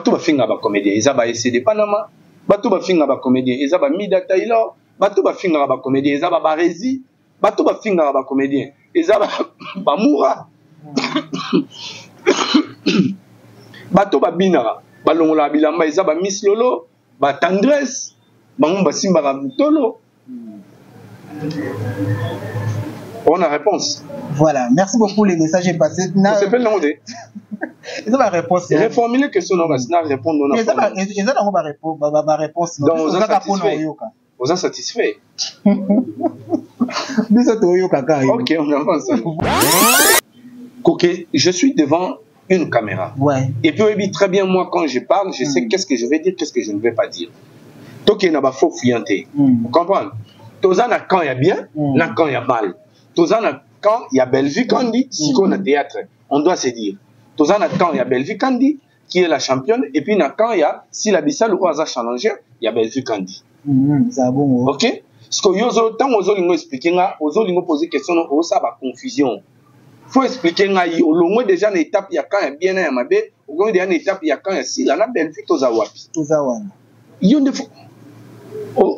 bato bafinga ba comédien eza ba SCD Panama bato bafinga ba comédien eza ba Mida Taylor bato bafinga ba comédien eza ba Barezi bato bafinga ba comédien eza ba Moura bato babina balongola bilamba eza ba Miss Lolo ba Tendresse bango basimba ka mutolo. On a réponse. Voilà, merci beaucoup, les messages est passé. C'est pas le nom de. Ils ont ma réponse. Reformuler la question, on va répondre. Ils ont ma réponse. Donc, vous êtes satisfait. Ok, on avance. Ok, je suis devant une caméra. Ouais. Et puis, oui, très bien, moi, quand je parle, je sais qu'est-ce que je vais dire, qu'est-ce que je ne vais pas dire. Donc, il n'y a pas faux fouillanté. Vous comprenez? Tozana quand il y a bien, là quand il y a mal. Tozana quand il y a Bellevue Kandi, si on a théâtre, on doit se dire. Tozana quand il y a Bellevue Kandi, qui est la championne, et puis quand il y a, si la Bissau ou Aza challenger, il y a Bellevue Kandi. C'est bon. Ok? Parce que tant aux autres, expliquer, aux autres, ils poser question, on ça va confusion. Faut expliquer, au long déjà, une étape, il y a quand il y a bien, il y a mabé, au long d'une étape, il y a quand il y a si, là, Bellevue, Tozawapi. Il y a des fois. Non,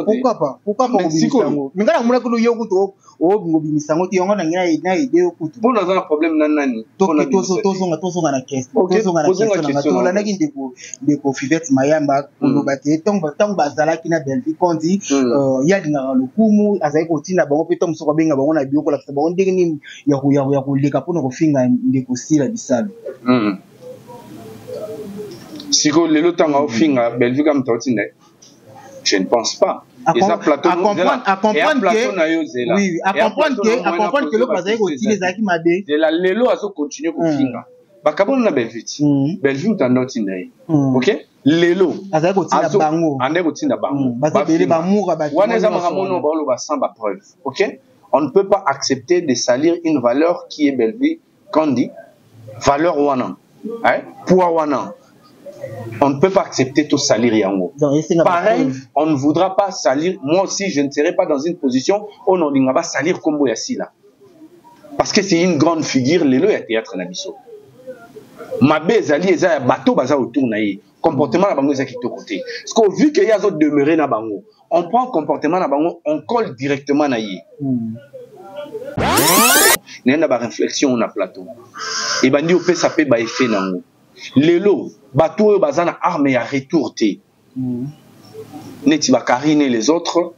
pourquoi pas? Pourquoi pas? Mais quand on a eu un problème, si vous le temps au fin à Bellevue comme je ne pense pas. À comprendre que le bazar utilise qui m'a dit. De la lelo a continuer pour finir. Bakabon na Bellevue. Bellevue t'andotinai. OK? Lelo. Azakotina bango. Anekotina bango. Bazabele bamoura ba. Waneza maramono ba lo ba sans ba preuve. OK? On ne peut pas accepter de salir une valeur qui est Bellevue Kandi. Valeur wana. Hein? Poids wana. On ne peut pas accepter tout salir yango. Pareil, on ne voudra pas salir. Moi aussi, je ne serai pas dans une position où on ne va pas salir comme Boyassi là. Parce que c'est une grande figure, le ya théâtre na biso. Mabe zali eza bateau baza autour na ye. Comportement na bango eza qui côté. Parce que vu qu'il y a d'autres demeurés na bango, on prend comportement na bango, on colle directement na ye. N'y'a pas réflexion na plateau. Et bandi au peut saper ba effet nango. Lelo bateau bazana arme à retour té. Neti ba karine les autres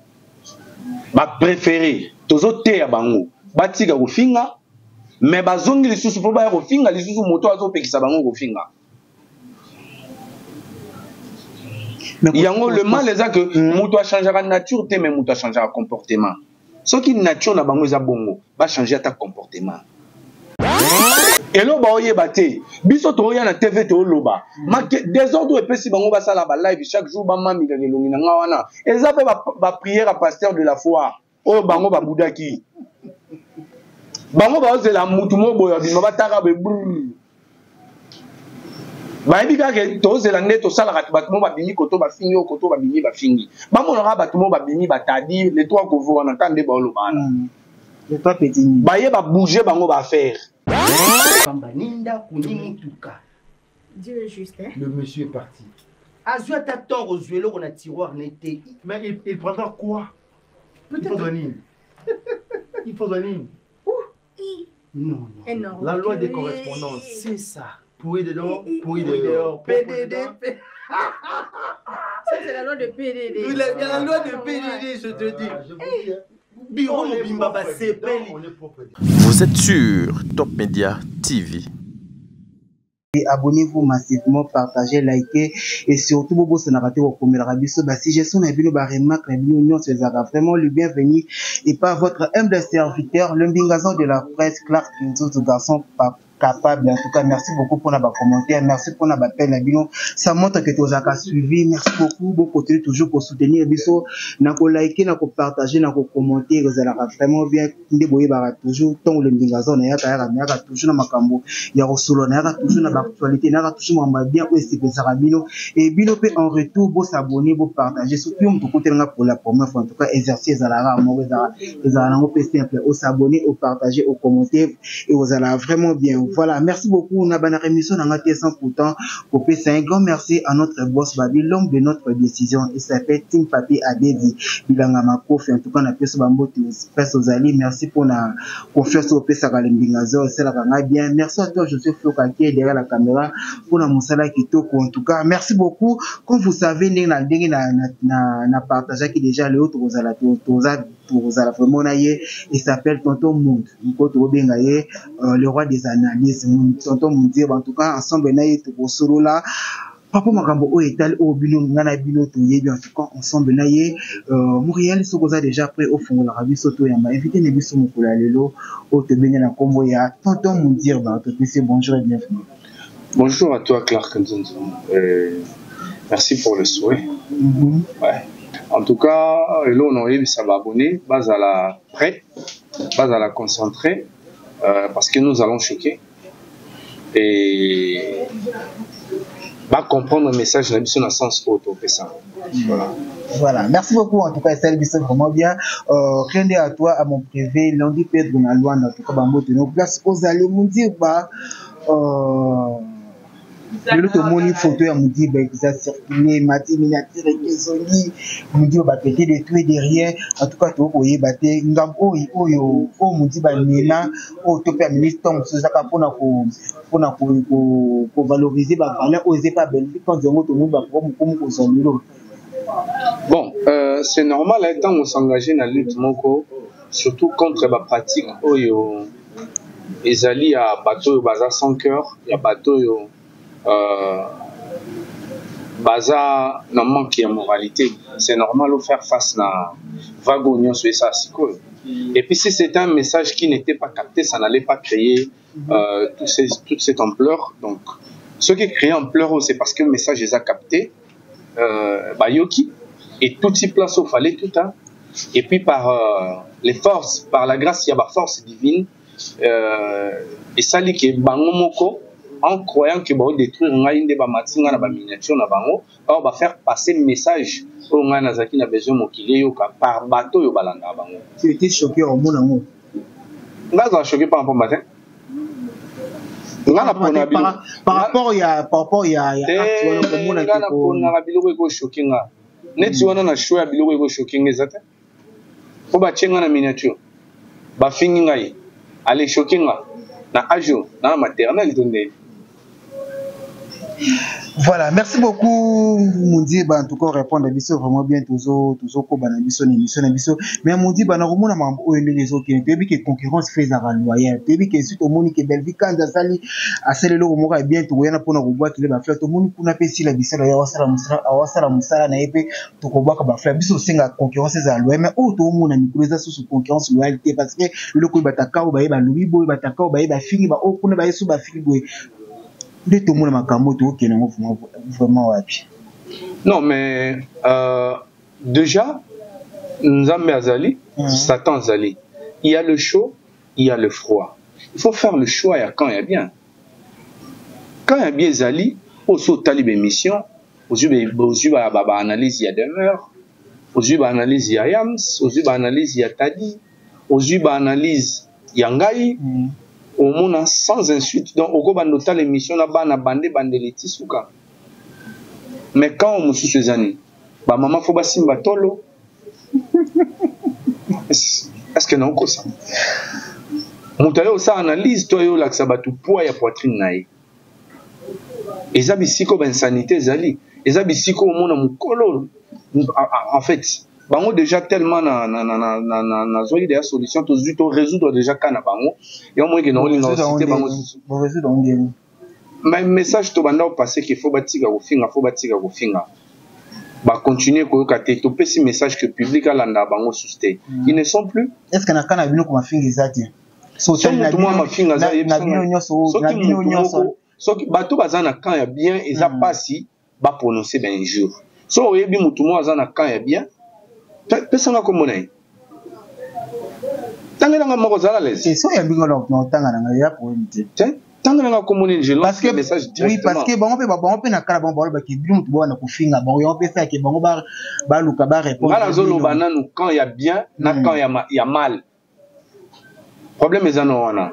ba préféré tozo té ya bango batiga ko finga mais bazongi les sous ba ko finga les sous moto azo pekisa bango ko finga. Yango le mal est que moto a changé la nature té mais moto a changé le comportement. Ce qui nature na bango za bongo ba changer ta comportement. Et là, bah, oye baté. Biso to ya na TV to loba. Désordre et si bango ba sala ba live chaque jour ba mami ga gelongi na ngawana. Eza pe ba prière à pasteur de la foi. Oh bango ba boudaki. Bango ba ozela mutu mo boyo bima ba taka be brrr. Ba ebika ke to ozela nde to sala ka batmo ba bimi koto ba fingi koto ba bimi ba fingi. Ba mo na batmo ba bimi ba tadi les trois ko vo na kande ba loba na. Les trois petits. Ba ye ba bouger bango ba faire. Dieu est juste, hein? Le monsieur est parti. Azua t'attend au zuelo qu'on a tiroir n'était. Mais il prendra quoi? Il faut donner. Il faut donner. Non, non. La loi des correspondances. C'est ça. Pourri dedans, pourri dehors. PDD. Ça, c'est la loi de PDD. Il y a la loi de PDD, je te dis. Je vous dis, hein. Vous êtes sur Top Media TV. Abonnez-vous massivement, partagez, likez et surtout bobo se n'arrêtez au premier rabisso. Si je suis nabino remarque nabino c'est vraiment le bienvenu et par votre humble serviteur, le bingazon de la presse, Clark Kinzo, ce garçon capable. En tout cas, merci beaucoup pour nos commentaires, merci pour nos appels nabino. Ça montre que tu as suivi. Merci beaucoup. Vous continuez toujours pour soutenir biso. Nako liker, nako partager, nako commenter. Vous allez vraiment bien. Ndeboye bara toujours tant le bingazon na yaka toujours na makambo. Ya rosolo na yaka toujours na actualité na toujours mamba bien ou c'est Sarabino et bino pe en retour vous s'abonner vous partager surtout tout côté nga pour la première fois en tout cas exercice à la rare mauvais à les allons simple au s'abonner au partager au commenter et vous allez vraiment bien Voilà, merci beaucoup. On a une émission dans 100%. C'est un grand merci à notre boss Babi, l'homme de notre décision. Il s'appelle Tim Papi Adedi. Bilanga Kofi. En tout cas, on a pu se bambo aux alliés. Merci pour la confiance au Pesa Kalembingazo. C'est la bien. Merci à toi, Joseph Floka, qui est derrière la caméra pour la Moussala Kitoko. En tout cas, merci beaucoup. Comme vous savez, na partagé qui déjà le autre aux ala vraiment naïe. Il s'appelle Tonton Mound. Le roi des analyses. Tonton Mound. En tout cas, ensemble, naïe, pour solo là. Papa Makambo o etal o bilo ngana bilo to yebi en tout cas ensemble naïe. Montréal sokoza déjà prêt au fond la rabi soto yamba. Invité ne biso mukula lelo o te benye na kombo ya Tonton Mound. Bonjour et bienvenue. Bonjour à toi, Clark Nzonzo. Merci pour le souhait. Ouais. En tout cas, là, on a eu ça va abonner, base à la prêt, base à la concentrée, parce que nous allons choquer. Et va comprendre le message de la sens auto. Voilà. Voilà, merci beaucoup en tout cas, c'est vraiment bien. Rien à toi, à mon privé, lundi Pedro na Luanda, en tout cas, Bambo, nos places aux allées, mon dire, le moni photo ya Moudi ba ça circulé mati miniature kezongi Moudi ba pété de tout et derrière en tout cas to koye baté ngam oyo Moudi ba nena o to per ministre so ça pona ko valoriser ba valeur oser pas Belgique quand on to ba comme ko zonilo. Bon, c'est normal hein, quand on s'engage dans la lutte moko surtout contre la pratique oyo ezali à bateau baza sans cœur, ya bateau yo baza na manque de moralité. C'est normal de faire face à vague union sur ça. Et puis si c'était un message qui n'était pas capté, ça n'allait pas créer toute cette ampleur. Donc ceux qui créent ampleur, c'est parce que le message les a capté. Yoki et tout y place au fallait tout hein. Et puis par les forces, par la grâce, il y a la force divine. Et ça dit que Bangomoko en croyant que va détruire une des matinga na ba miniature na bango, on va faire passer le message au ngana zaki na besoin mokile yo par bateau yo balanda bango. Tu étais choqué au monde ngo. Ngaza choqué par rapport matin. Ngana par rapport ya actuellement le monde ngana pona biloko ko choqué nga. Neti wana na show ya biloko ko choqué ngezata. Ko ba chenga na miniature. Ba fingi ngai. Allez choqué nga. Na ajo na maternelle donné. Voilà, merci beaucoup Moudi en tout cas répondre à biso vraiment bien toujours ko bana biso émission na biso mais Moudi na romona mambo o les autres qui depuis que concurrence fait à loyal depuis que suite au moni que Belgique quand azali aselelo ko moka bien to yana pona ko boa kile ba fleur to moni kuna pesi la bisala ya wasala musala na epe to ko boa ka ba fleur biso singa concurrence za loyal mais o to mona mikuza sous concurrence loyalité parce que le ko bataka o ba yeba lobi boy bataka o ba yeba fingi ba o kuna ba yesu ba fingi boy. Non, mais déjà, Nzambe Azali, Satan Azali, il y a le chaud, il y a le froid. Il faut faire le choix quand il y a bien. Quand il y a bien Azali, au saut talib émission, aux yeux de analyse, il y a demeure, aux yeux d'analyse, il y a Yams, aux yeux d'analyse, il y a Tadi, aux yeux d'analyse, il y a Ngai. Au monde sans insulte donc au gobanota l'émission na bana bande bandeliti suka mais quand on sous ces années ba maman faut basimba tolo est-ce que non comme ça mutale au ça analyse toi yo la sabatu poids ya poitrine nae ezabisiko ba insanité zali ezabisiko au monde mukolo en fait bango déjà tellement na zoli de solution to zuto résoudre déjà kana bango et au moins que non cité bango mais message to banda passer qu'il faut batika ko finga ba continuer ko kate to pesi message que public alanda bango susté ils ne sont plus est-ce que na kana bino ko finga zati so na bino mafinga za na bino nyonso so bato bazana quand ya bien eza pasi ba prononcer ben jour so oyebi mutu mo azana quand ya bien pesanga komona ye tangelanga moko zala les c'est ça ya bingo no tangana ya pour mti tangelanga komona je lance le message directement oui parce que bon pe na kala bon ba ki bilu mutu bona ko finga bon yo pe ça que bon ba luka ba répondre ngala zolo bananu quand il y a bien na quand il y a mal problème ezana wana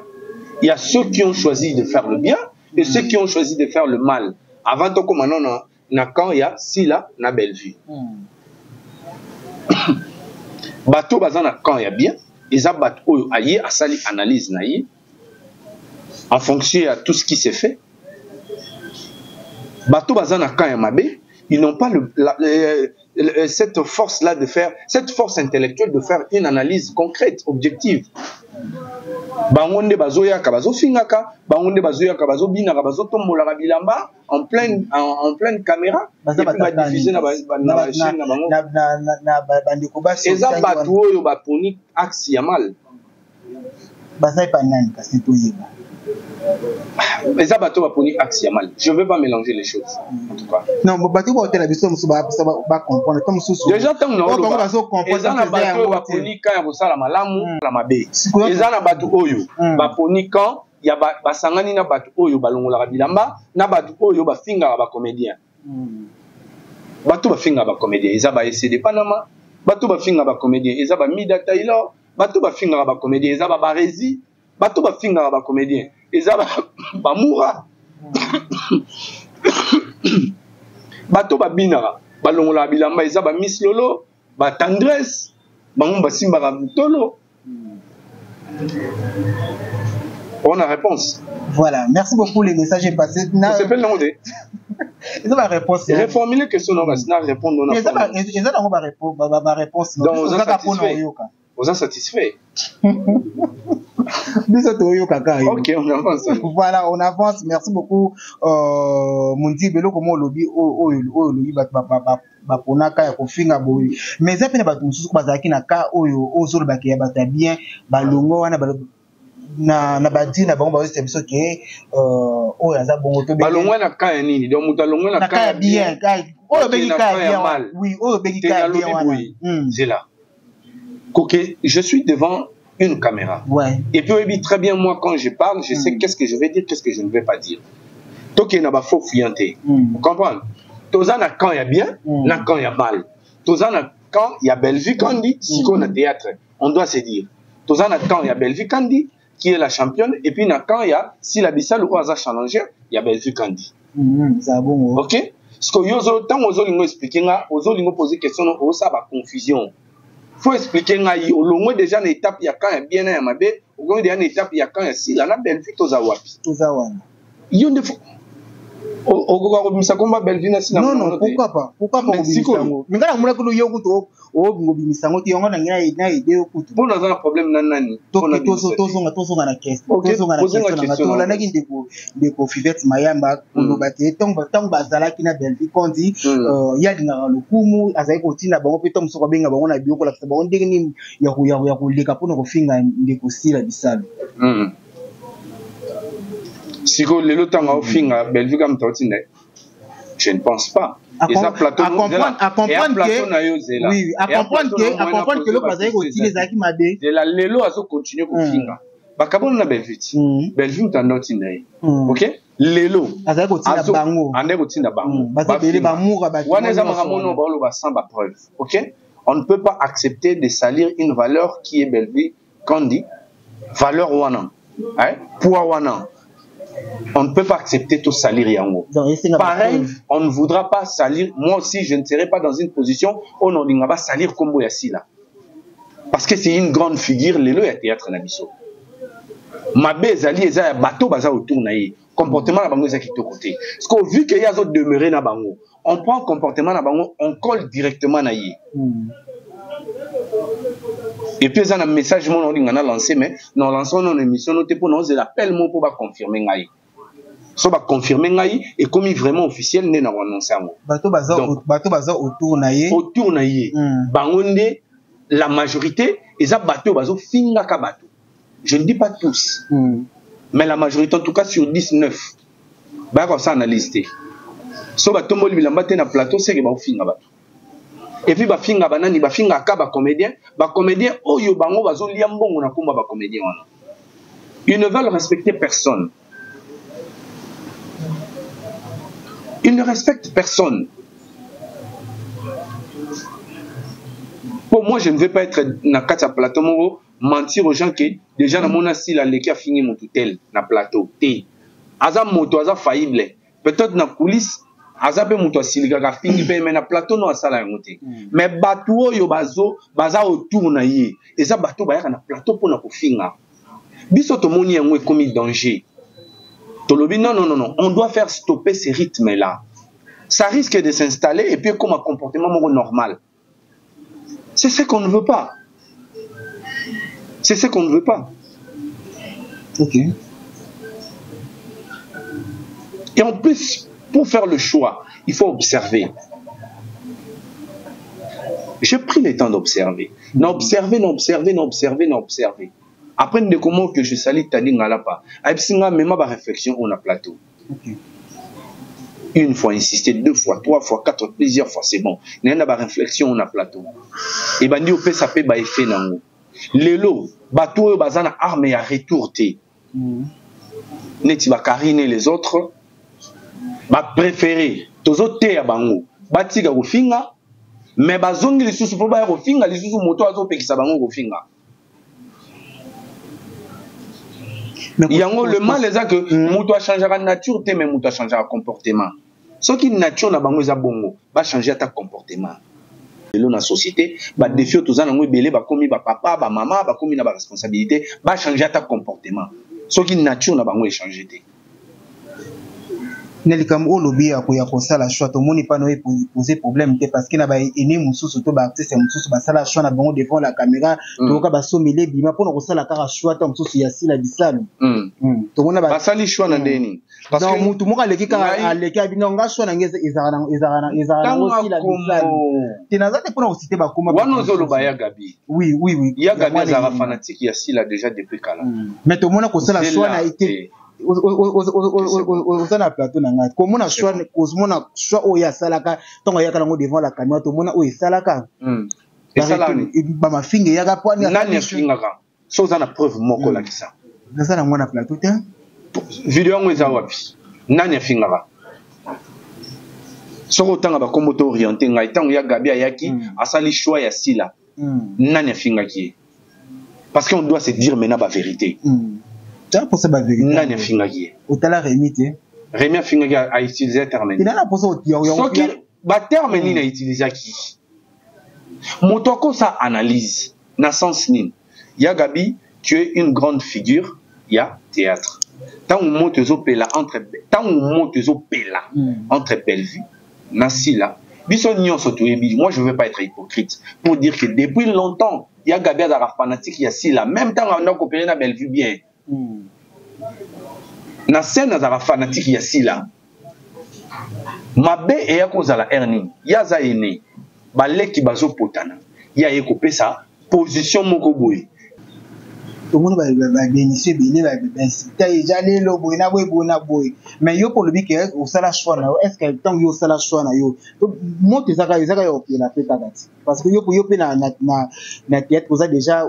Il y a ceux qui ont choisi de faire le bien et ceux qui ont choisi de faire le mal. Avant tout, comme maintenant, quand il y a Sila, na Bellevue. Bateau bazana quand il y a bien, ils abattent aïe à sali analyse naïe en fonction de tout ce qui s'est fait. Bateau bazana quand il y a mabé, ils n'ont pas cette force-là de faire, cette force intellectuelle de faire une analyse concrète, objective. Bangonde bazoya kabazo fingaka, bangonde bazoya kabazo bina kabazo tombola kabilamba en pleine caméra et puis ba diffuser na chaîne na bango na bandeko basi eza batu oyo ba poni axe ya mal bazai pa nani kasi toyeba eza batu ba poni axe ya mal. Je veux pas mélanger les choses en tout cas. Non batu ba hôtel biso musu ba comprendre comme musu déjà tant na oyo eza na batu ba poni ka ya kosala malamu la mabe eza na batu oyo ba poni ka ya basangani na batu oyo balongola bilamba na batu oyo bafinga ba comédien batu bafinga ba comédien eza ba SCD Panama batu bafinga ba comédien eza ba Mida Taylor batu bafinga ba comédien eza ba Barezi batu bafinga ba comédien eza ba Moura batu babina balongola bilamba eza ba Miss Lolo ba Tendresse bango basimba ka mutolo. On a réponse. Voilà, merci beaucoup, les messages est passé. Ça s'appelle non de. Ils ont ma réponse. Reformuler question non, sinon répondre non. Ils ont ma réponse. Donc vous êtes satisfait. Vous êtes satisfait. Ok, on avance. Voilà, on avance. Merci beaucoup. Mundi belo comment lobby lobby baponaka ya kofinga boyi. Mais ça pena batu mususu bazaki na ka oyo ozolo bakia bata bien balongo wana na badi na bango bazose biso ke oyo aza bongo to balongo na ka nini donc mutu alongo na ka bien oyo beki ka bien oui oyo beki ka bien wana c'est là. Ok, je suis devant une caméra. Ouais. Et puis, oui, très bien, moi, quand je parle, je sais qu'est-ce que je vais dire, qu'est-ce que je ne vais pas dire. Donc, il n'y a pas faux fianté. Vous comprenez? Tozana quand il y a bien, na quand il y a mal. Tozana quand il y a Bellevue quand dit, si on a théâtre, on doit se dire. Tozana quand il y a Bellevue quand dit, qui est la championne, et puis na quand il y a, si la Bissal ou Aza challenger, il y a Bellevue quand dit. C'est bon. Ok? Parce que tant aux autres expliquer, aux autres poser question, on ça va confusion. Faut expliquer ngai au long déjà une étape il y a quand il bien à mabe au long déjà une étape il y a quand si la Bellevue tozawapi tozawana il y a des au gouvernement combat Bellevue na sina non pourquoi pas au mais ngala mula kulo yoku to o ngobimisa ngoti yongo na idée okutu bon dans un problème nanani tozonga na question tozonga na question to la naki ndeko Fivet Mayamba kulo bate tango bazalaki na Bellevue kondi ya dinga lokumu azai kotina bango pe tom soko benga bango na bioko la bango ndenge ni ya koleka pona kofinga ndeko Sila Bisalo siko lelo tanga ofinga Bellevue comme totina je ne pense pas. À comprendre que le bazai continue les aki mabe de la lelo azo continue kofinga bakabona na Bellevue tandoti nayi OK lelo azai kotina bango ande kotina bango bazabele bamoura ba wana za makamono ba lo ba sans ba preuve OK on ne peut pas accepter de salir une valeur qui est Bellevue quand dit valeur wana hein poids wana. On ne peut pas accepter tout salir yango. Pareil, on ne voudra pas salir. Moi aussi, je ne serai pas dans une position où on ne va salir comme Boyasila. Parce que c'est une grande figure, le théâtre Nabiso. Mabe Zali eza bateau baza autour naïe. Comportement na bango eza qui côté. Parce que vu qu'il y a d'autres demeurés na bango, on prend comportement na bango, on colle directement naïe. Et puis, il y a un message que on a lancé, mais nous lançons une émission pour nous l'appel pour confirmer ngai. So ba confirmer ngai et comme vraiment officiel né na annoncer ngo. Bato baza autour naie. Autour naie. Bangonde la majorité eza bato bazo finga ka bato. Je ne dis pas tous. Mais la majorité en tout cas sur 19. Ba ko ça analyser. So bato mo bilamba te na plateau c'est que ba finga bato. Et puis bafinga banani bafinga ka ba comédien oyo bango bazo liambongo na komba ba comédien wana. Ils ne veulent respecter personne. Ils ne respectent personne. Pour moi, je ne veux pas être na kata plateau moro mentir aux gens que déjà dans mon assis la leki a fini mon tel na plateau té aza moto aza faillible peut-être na coulisse aza pe moto asilika ka fini pe mais na plateau no asala yango te mais bato oyo baza autour na ye eza bato bayaka na plateau pour na kofinga biso tomoni yango ekomi danger tolobi non on doit faire stopper ces rythmes là ça risque de s'installer et puis comme un comportement normal. C'est ce qu'on ne veut pas. C'est ce qu'on ne veut pas. Ok. Et en plus, pour faire le choix, il faut observer. J'ai pris le temps d'observer. N'observer. Après, de comment que je salis Tani Ngalapa. Aïpsinga, même ma réflexion, on a plateau. Ok. Une fois insister, 2 fois, 3 fois, 4, plusieurs fois, c'est bon. Il y a une réflexion, on a plateau. Et ben, on peut saper ba effet nango. Lelo, bateau, bazana arme à retour té. Neti ba karine les autres, ba préféré, tozo té à bango. Batiga go finga, mais bazongi les sous pour ba go finga, les sous moto azo pekisa bango go finga. Yango le mal les a que moto a changé la nature, té mais moto a changé le comportement. Ce qui nature na bango za bongo, va changer ta comportement. Dans la société, ba défi tous en ngwe belé ba komi ba papa, ba maman, ba komi na ba responsabilité, va changer ta comportement. Ce qui nature na bango changer té. Nelikam o lobi ya ko sala choix to moni pa no poser problème té parce que na ba ene mususu to ba artiste mususu ba sala choix na bango devant la caméra to ka ba somele bima pour ko sala ka choix ta mususu ya sila bisalo to mona ba sali choix na ndeni parce que mutu moka leki ka aleki abino nga choix na ngeze ezara aussi la bisalo tinaza te pour citer ba kuma wana zolo ba ya Gabi oui ya Gabi azara fanatique ya sila déjà depuis kala mais to mona ko sala choix na été osana plateau na ngai komona choix kozomona choix oyo asalaka ntongo ayaka nango devant la caméra tomona oyo esalaka bamafinga eyaka po nani afingaka so oza na preuve moko olakisa naza nango na plateau te video yango eza wapi nani afingaka soko otanga bakombo to orienté ngai ntango ya Gabi ayaki asali choix ya sila nani afingaki ye parce qu'on doit se dire maintenant la vérité. Pour ça, la vérité. Nani afingaki. Otala Rémi Rémi afingaki a utilisé un terme. Il a la pose au ce qui ba terme ni na utilisé qui. Motoko ça analyse na sens ni. Ya Gabi, tu es une grande figure, il y a théâtre. Tant on monte aux opéla entre Bellevue, Nassila. Moi je ne veux pas être hypocrite pour dire que depuis longtemps, il y a Gabi Azara fanatique, il y a Sila. Même temps on a coopéré dans Bellevue bien. Na scène Azara fanatique, il y a Sila. Mabe et ya kozala erning. Ya za ene. Baleki bazo potana. Ya ekopé sa position moko boy. Tout le monde va bénéficier de le boy. Mais yo pour le bique au sala choix na est-ce que tant yo sala choix na yo monte zaka yo la peta gati parce que yo pe na tête oza déjà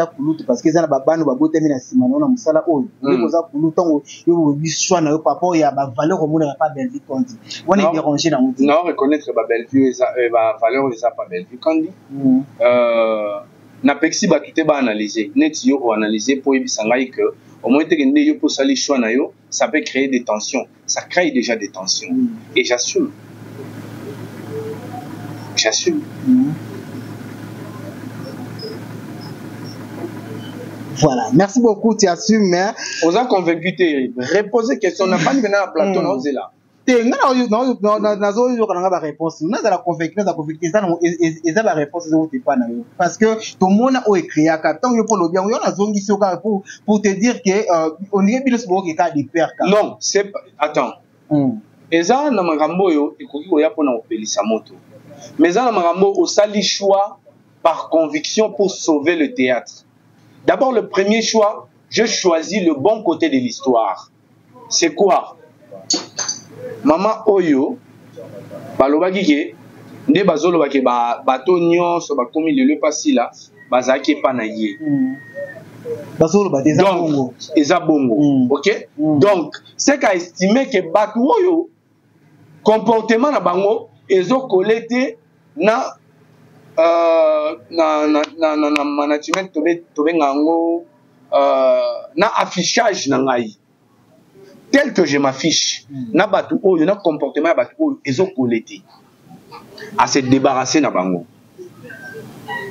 kulutu parce que za na babano babotemi na simana na musala oyo oza kulutu tango yo bi choix na yo papa ya ba valeur au monde pas Bellevue Kandi on est dérangé dans monde non reconnaître ba Bellevue ba valeur eza pas Bellevue Kandi na pexi ba tout ba analyser net yo ou analyser pour ibisangai que au moins te gende yo pour sali choix na yo ça peut créer des tensions ça crée déjà des tensions et j'assume voilà merci beaucoup tu assumes mais on a convaincu te reposer question n'a pas venir à plateau na ozela na réponse la réponse parce que tout le monde a écrit à pour te dire que on est bien ce cas de non c'est attends eza na makambo yo ekoki koya pona opelisa moto mais eza na makambo osali choix par conviction pour sauver le théâtre. D'abord le premier choix, je choisis le bon côté de l'histoire. C'est quoi? Mama oyo balobaki ke nde bazolobaki bato nyonso bakomi lelo pasi la bazaki pa na ye bazoloba déjà bongo eza bongo OK donc c'est qu'à estimer que bato oyo comportement na bango ezo collecté na na management tobenga ngo na affichage na ngai tel que je m'affiche na batu oyo na comportement ya batu oyo ezokolete à se débarrasser na bango.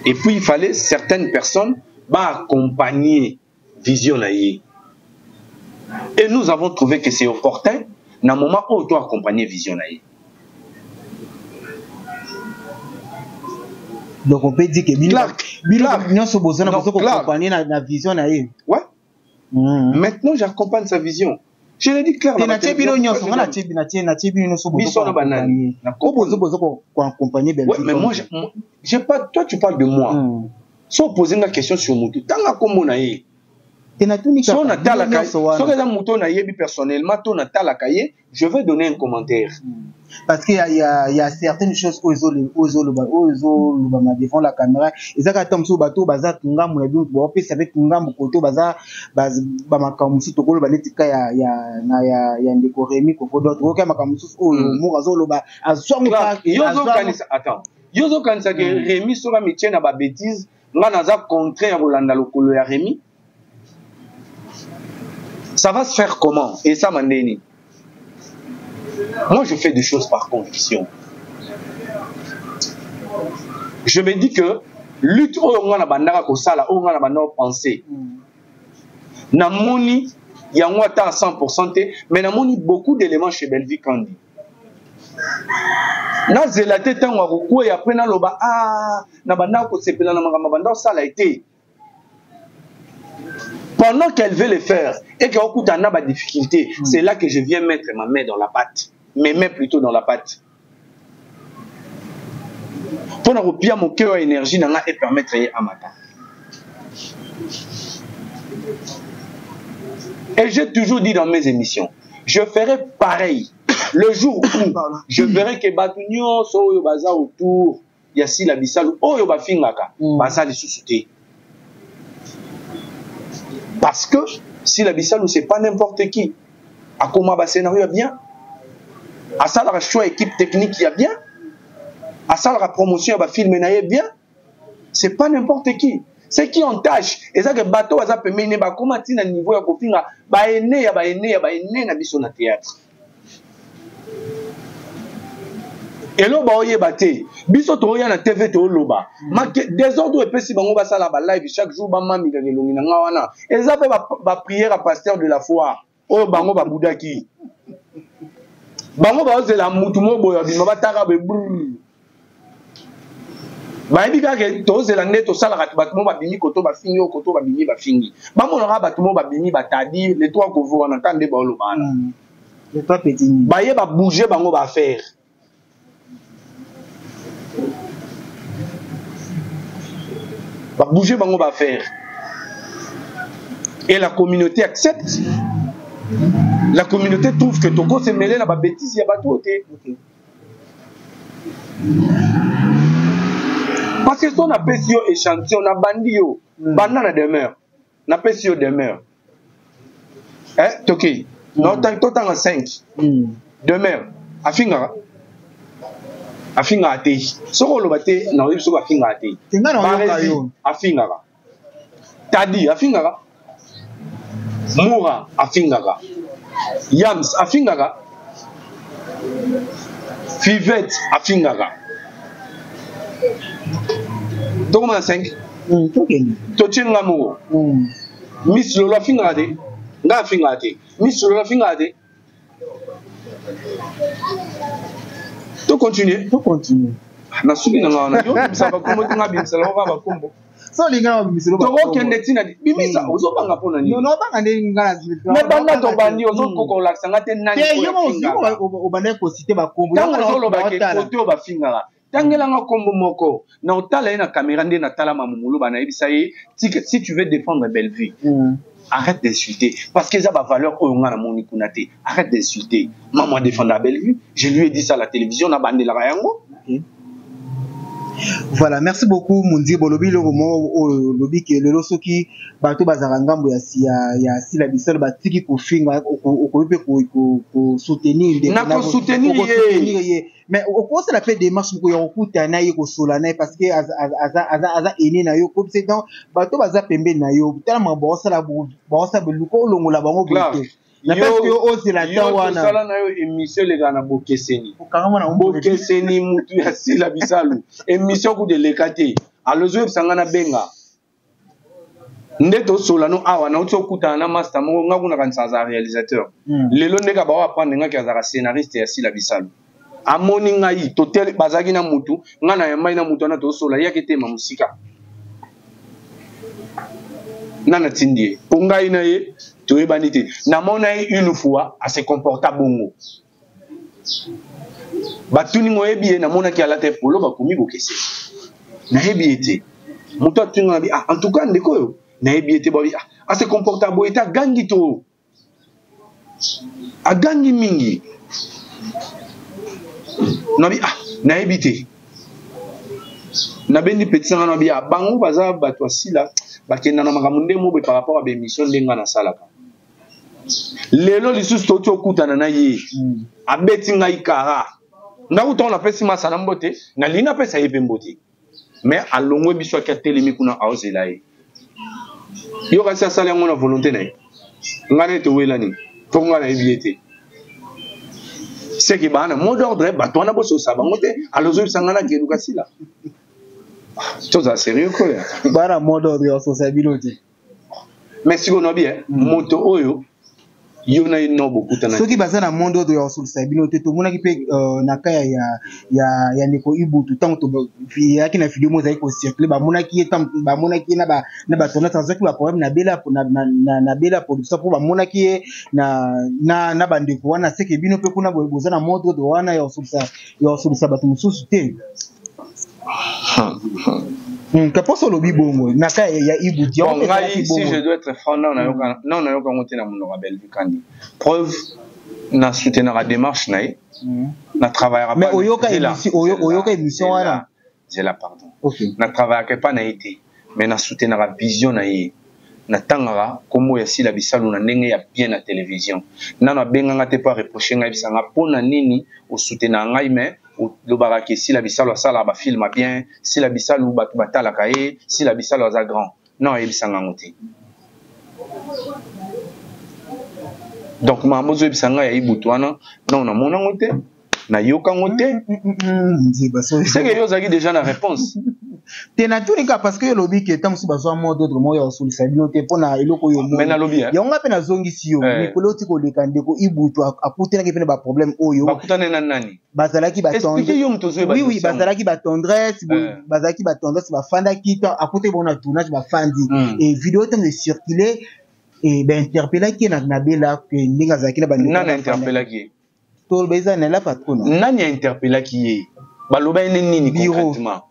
Et puis il fallait certaines personnes accompagner vision na ye. Et nous avons trouvé que c'est opportun na moment où on doit accompagner vision na ye. Donc on peut dire que vision na ye. Ouais. Maintenant j'accompagne sa vision. Je l'ai dit clairement. Ouais, mais moi, j'ai pas. Toi, tu parles de moi. Sans poser une question sur Moutou. Tant que comme on a eu. Si on a la cahier, personnellement, je vais donner un commentaire. Parce qu'il y a certaines choses où ils ont devant la caméra. Ils ont comme ça bateau bazar tunga mu yabi bo pe avec tunga mu koto bazar bamakamusi tokolo baletika ya ndekoremi ko d'autres OK makamusi o mu razolo ba azwangu pa yozo kanisa attends yozo kanisa que Rémi sera métier na ba bêtise nga naza contraire bolanda lokolo ya Rémi. Ça va se faire comment? Et ça mandeni. Moi, je fais des choses par conviction. Je me dis que lutte au on a bandara ko sala au on a bandara penser. Na moni yango ata à 100% mais na moni beaucoup d'éléments chez Bellevue Kandi. Na zelate tango ko ya après na loba na bandara ko sepela na makamba bandara sala été. Pendant qu'elle veut le faire et qu'elle a des difficultés, c'est là que je viens mettre ma main dans la pâte. Mes mains plutôt dans la pâte. Pour replier mon cœur et énergie et permettre à matin. Et j'ai toujours dit dans mes émissions, je ferai pareil. Le jour où je verrai que Batunyo so yo baza autour, yasi la bisalu, oh yo bafingaka, baza les sociétés. Parce que si la Bissalou, c'est pas n'importe qui. À comment le scénario, il y a bien. À ça, la choix équipe technique, il y a bien. À ça, la promotion, il y a film, il y a bien. C'est pas n'importe qui. C'est qui en tâche. Et ça, que bateau, ça peut mener, comment tu as un niveau, il y a un biso na théâtre. Et là, bah, oye baté. Biso to ya na TV to loba. Désordre et si bango ba sala ba live chaque jour ba mami ga gelongi na ngawana. Et ça fait ba prière à pasteur de la foi. Oh bango ba boudaki. Bango ba ose la mutu mo boyo bi ba taka be brrr. Ba ebi ka ke to ose la neto sala ka ba mo ba bimi koto ba fingi o koto ba bimi ba fingi. Ba mo na ba to mo ba bimi ba tadi les trois ko vo na kande ba loba na. Les trois petits. Ba ye ba bouger bango ba faire. Va bouger, on va faire. Et la communauté accepte. La communauté trouve que Togo s'est mêlé dans la bêtise, il y a pas tout. Parce que si on a pété échantillon, on a bandi, banana demeure. On a pété demeure. Hein, Toki. Non, tant en 5. Demeure. Afinga. Afinga ate soko lobate na oyi soko afinga ate afinga tadi afinga mura afinga yams afinga fivet afinga donc on a 5 tochenga mo miss lolo afinga ate nga afinga ate miss lolo afinga ate. To continuer. Na subi na ngana yo bisa ba kombo tinga bisa la ba kombo. So linga bisa lo ba. To okende tina di. Bimisa ozo banga pona ni. No banga ndi ngana. Me banga to bandi ozo koko laksa ngate nani ko. Yo obane ko cité ba kombo. Tango solo ba ke koto ba finga. Tangela nga kombo moko. Na otala na caméra ndi na tala mamumulu bana ebisa ye si tu veux défendre Bellevue. Arrête d'insulter. Parce qu'ils ont la valeur. Arrête d'insulter. Maman défend la Bellevue. Je lui ai dit ça à la télévision. On a bandé la Rayango. Voilà, merci beaucoup Mundi Bolobi le roman lobi que le loso qui bato bazaranga mbo ya si la bisol batiki ko finga ko ko soutenir na ko soutenir ye mais au cours de la paix démarche ko yokuta na ye ko solana parce que aza ene na yo comme c'est dans bato baza pembe na yo tellement bon ça la beluko longola bango bote na parce que o c'est la tawana sala na yo émission les gars na bokeseni bokeseni mutu ya sila bisalu émission ku de lekate alozo sangana benga ndeto solano awa na uti okuta na master moko nga kuna kanisa réalisateur lelo ndeka ba apprendre nga ka scénariste ya sila bisalu amoni ngai totel bazaki na mutu nga na yamai na mutu na to sola yake tema musika nana tindie pongai na ye tu es banité. Namona une fois à se comporter bongo. Batuni ngoebi namona ki ala te polo bakomi bokese. Na ebiete. Muto tunga bi en tout cas ndeko yo. Na ebiete ba à se comporter boeta gangi to. A gangi mingi. Na bi na ebite. Na bendi petit na bi bango baza batwa sila bakenda na makambo mo par rapport à l'émission ndenga na salaka. Lelo lisusu toti okutana na ye abeti ngai kara nga utona pesi masana mbote na lina pesa ye mbote mais alongwe biso ka telemi kuna aozela ye yo kasi asala yango na volonté na ye ngane to welani to ngana ebiete c'est que bana mot d'ordre batona boso sabango te alozo sangana ke edukasi la chose sérieux quoi bana mot d'ordre ya sociabilité mais si on a bien moto oyo yona inobo kutana soki bazana mondo de yosul sabinote to mona ki pe na kaya ya ndeko Ibutu tango to yaki na video moza iko circuler ba mona ki etam ba mona ki na ba tona tanzo ki ba problème na bela na bela production pour ba mona ki na ba ndeko wana seke bino pe kuna bozana mondo de wana yosul sabatu mususu te Kaposo lobi bongo naka ya Ibutu bon ngai si je dois être franc non na yoka ngote na muno rabel vikandi preuve na soutenir la démarche na travaillera pas mais oyoka émission wana j'ai la pardon okay na travaillera pas na été mais na soutenir la vision na ye na tangara komo ya sila bisalu na ndenge ya bien na télévision na benga ngate pas reprocher ngai bisanga pona nini o soutenir ngai mais le baraki si la bisalo sala ba film bien si la bisalo batala kaye si la bisalo za grand non et bisanga ngoti donc mamozo bisanga ya Ibutu wana non na mona ngote na yoka ngote c'est que yo zaki déjà la réponse te na tous les cas parce que le lobby qui est tam subazo mo d'autres mo ya sur sabinote pona eloko yo mo mais na lobby ya nga pe na zongi si yo mikolo tiko lekande ko Ibutu akutena ke pe ba problème oyo bakutana na nani bazalaki ba tendresse oui bazalaki ba tendresse bazalaki ba tendresse ba fanda kita akute bona tournage ba fandi et vidéo tam de circuler et ben interpeller qui na bela que ndinga zaki na ba nana interpeller qui to beza na la patron nani interpeller qui baloba nini concrètement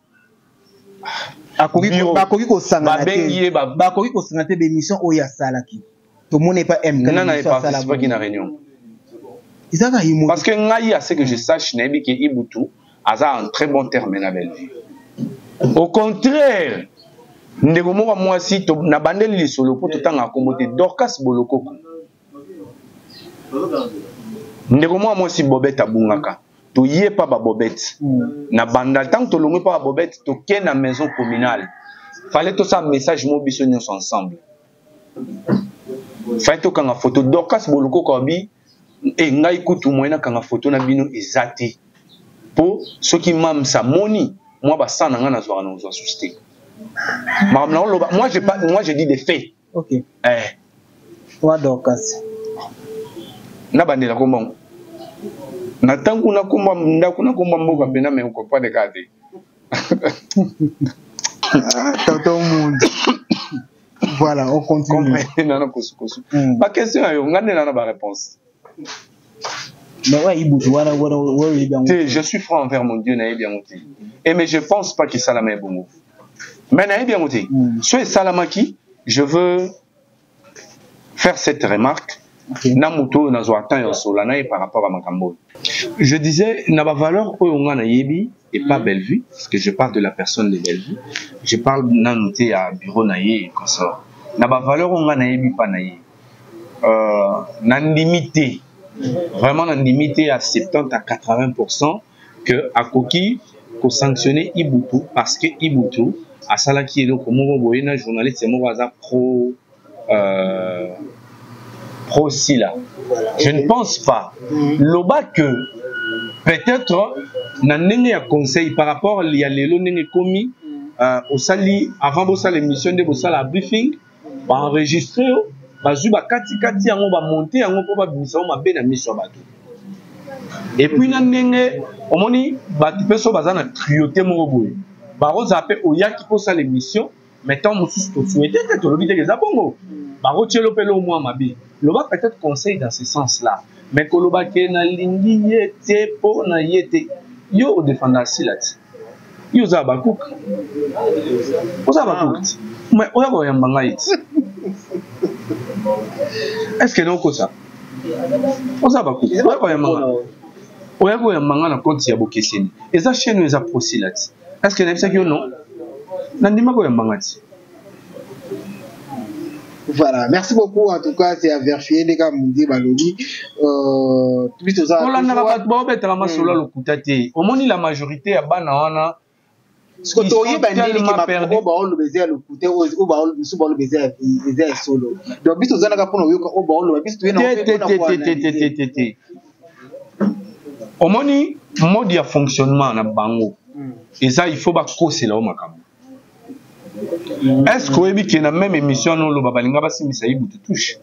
bakoki kosangana te bémission oyo asalaki tomone pas participaki na réunion parce que ngai à ce que je sache nayebi ke Ibutu aza en très bon terme na Bellevue au contraire ndeko moko mwasi na bandeli lisolo po totanga kombo te Dorcas Bolokoko ndeko moko mwasi bobeta bungaka to yé pas ba bobette na banda tant to longue pas ba bobette to ken na maison communale fallait tout ça message mo biso nyons ensemble fallait to kanga photo Dorcas Boloko ko bi e ngai kutu moyena kanga photo na bino ezati po ce qui mam sa moni moi ba sana nga na zo na zo susté moi je dis des faits OK toi Dorcas na bandela ko mbongo na tangu na kumba ndaku na kumba mboka pena me ko pas de kate tonton monde voilà on continue na kosukosu ba question yo ngane na ba réponse mais ouais Ibutu wala je suis franc envers mon Dieu na bien oti et mais je pense pas que ça la met bon mais na bien oti soit salamaki je veux faire cette remarque Namuto nazo atteint solana par rapport à Makambo. Je disais na ba valeur oyo nga na yebi et pas Bellevue, parce que je parle de la personne de Bellevue. Je parle n'a noté à bureau naïe et comme ça. Na ba valeur on a naïe pas naïe. Nan limité, vraiment nan limité à 70 à 80% que à Koki ko sanctionner Ibutu parce que Ibutu à sala qui est donc mon boyena journaliste c'est mon hasard pro Sila. Je ne pense pas. Loba que peut-être n'a un conseil par rapport à l'élo n'est commis au sali avant de l'émission de la briefing va enregistrer va zuba kati on va monter on va bimisa on va bien mission bateau et puis n'a au moni batu peso bazana trioter mon boy ba roza appel oya qui pose l'émission mettons mon sous to souhaiter que le vidéo za bongo ba rotielo pelo moi mabi loba peut-être conseil dans ce sens là mais koloba ke na lingi yete po na yete yo défendre silati yo za ba cook oza ba cook mais oya ko yamba ngai est-ce que non comme ça oza ba cook oya ko yamba na compte ya bokeseni eza chaîne eza prosilati est-ce que n'ebisa que non nandima ko yamba ngati. Voilà, merci beaucoup. En tout cas, c'est à vérifier les gars, Mundi Balobi. La majorité à Banawana. Ce que tu as dit, qui m'a perdu, le baiser le côté ou le baiser solo. Donc, bis aux années pour nous, au bord, le bis tu es au moni, mode de fonctionnement na bango. Et ça, il faut pas causer là au macam. Est-ce que vous avez la même émission non le babalinga basi misa Ibutu touche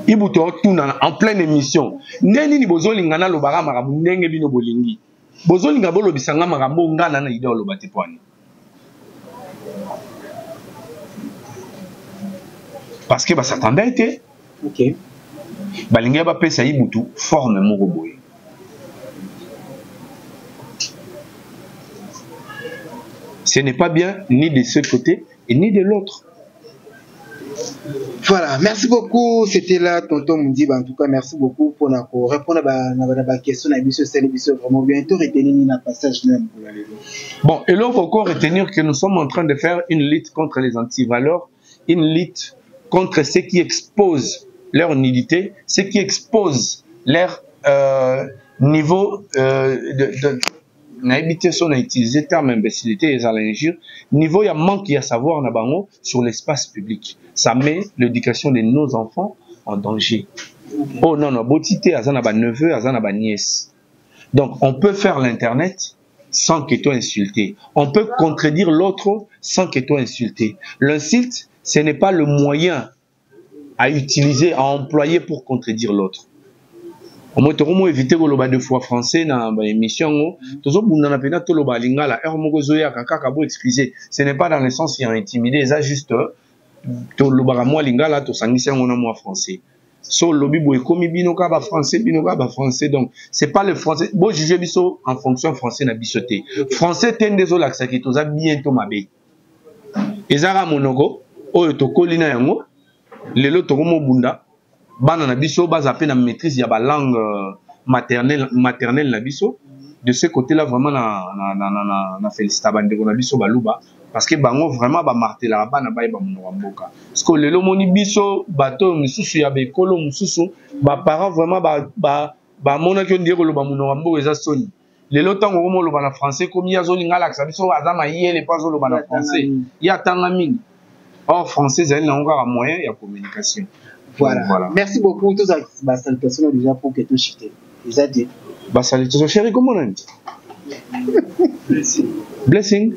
Ibutu en pleine émission neni ni bozolinga na lobara marabu ndenge bino bolingi bozolinga bolobisanga marambo ngana na ide olobate pwani parce que ça s'attendait été OK balinga ba pesa Ibutu forme moko boye. Ce n'est pas bien ni de ce côté et ni de l'autre. Voilà, merci beaucoup. C'était là, tonton Mundiba. En tout cas, merci beaucoup pour répondre à la question. C'est vraiment bientôt retenir un passage même pour la levée. Bon, et là, il faut encore retenir que nous sommes en train de faire une lutte contre les antivaleurs, une lutte contre ceux qui exposent leur nudité, ceux qui exposent leur niveau na habité son a utilisé terme imbécilité et l'injure niveau il y a manque il y a savoir na bango sur l'espace public ça met l'éducation de nos enfants en danger. Oh non non botité azana ba neveu azana ba nièce donc on peut faire l'internet sans que toi insulté on peut contredire l'autre sans que toi insulté l'insulte ce n'est pas le moyen à utiliser à employer pour contredire l'autre. Au moins, tu vas éviter que le deux fois français dans l'émission. Tu vas bunda pena to loba lingala. Moko zoya kaka kabo excuser. Ce n'est pas dans le sens il a intimidé. Ça juste to loba moi lingala to sangisi ngona moi français. So lobi boy komi bino ka ba français donc c'est pas le français. Bon juger biso en fonction français na bisoté. Français ten désolé que ça qui to za bientôt mabe. Ezara monoko oyo to kolina yango lelo to mo bunda. Bana na biso bazape na maîtrise ya ba langue maternelle na biso de ce côté là vraiment na félicita bande ko na biso baluba parce que bango vraiment ba martela bana ba ba munwa mboka parce que lelo moni biso bato mususu ya bekolo mususu ba parents vraiment ba mona ki ndire ko loba munwa mboka eza soni lelo tango ko mo loba na français comme ya zo lingala ka biso azama yele pas zo loba na français ya tanga mingi or français elle n'a encore un moyen de communication. Voilà. Merci beaucoup. Tous les salutations déjà pour que tu chites. Ils ont dit. Salutations chérie, comment on dit? Blessing.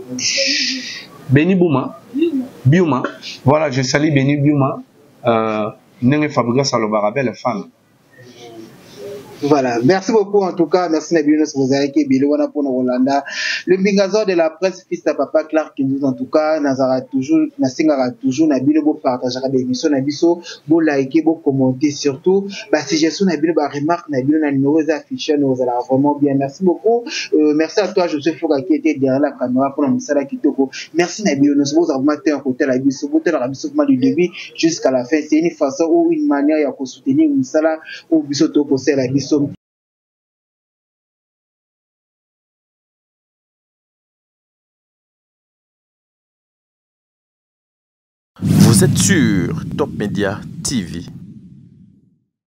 Béni Bouma. Biuma. Voilà, je salue Béni Biuma. N'est Fabrice Salobarabel, femme. Voilà, merci beaucoup en tout cas, merci Nabino Sozareke, Bilowana pour Rolanda, le Bingazor de la presse, fils de papa Clark qui nous en tout cas, Nazara toujours, Nasingara toujours, Nabino beau partagera des émissions, Nabiso, beau liker, beau commenter surtout, bah si j'ai son Nabino, bah remarque, Nabino, na numéro affiché, nous allons vraiment bien, merci beaucoup, merci à toi, Joseph Foga qui était derrière la caméra pour la Moussala Kitoko, merci Nabino, nous sommes en matin à côté de la Bisso, côté de la Bisso du début jusqu'à la fin, c'est une façon ou une manière de soutenir Moussala ou Bisso Toko, c'est la Bisso. Vous êtes sur Top Media TV.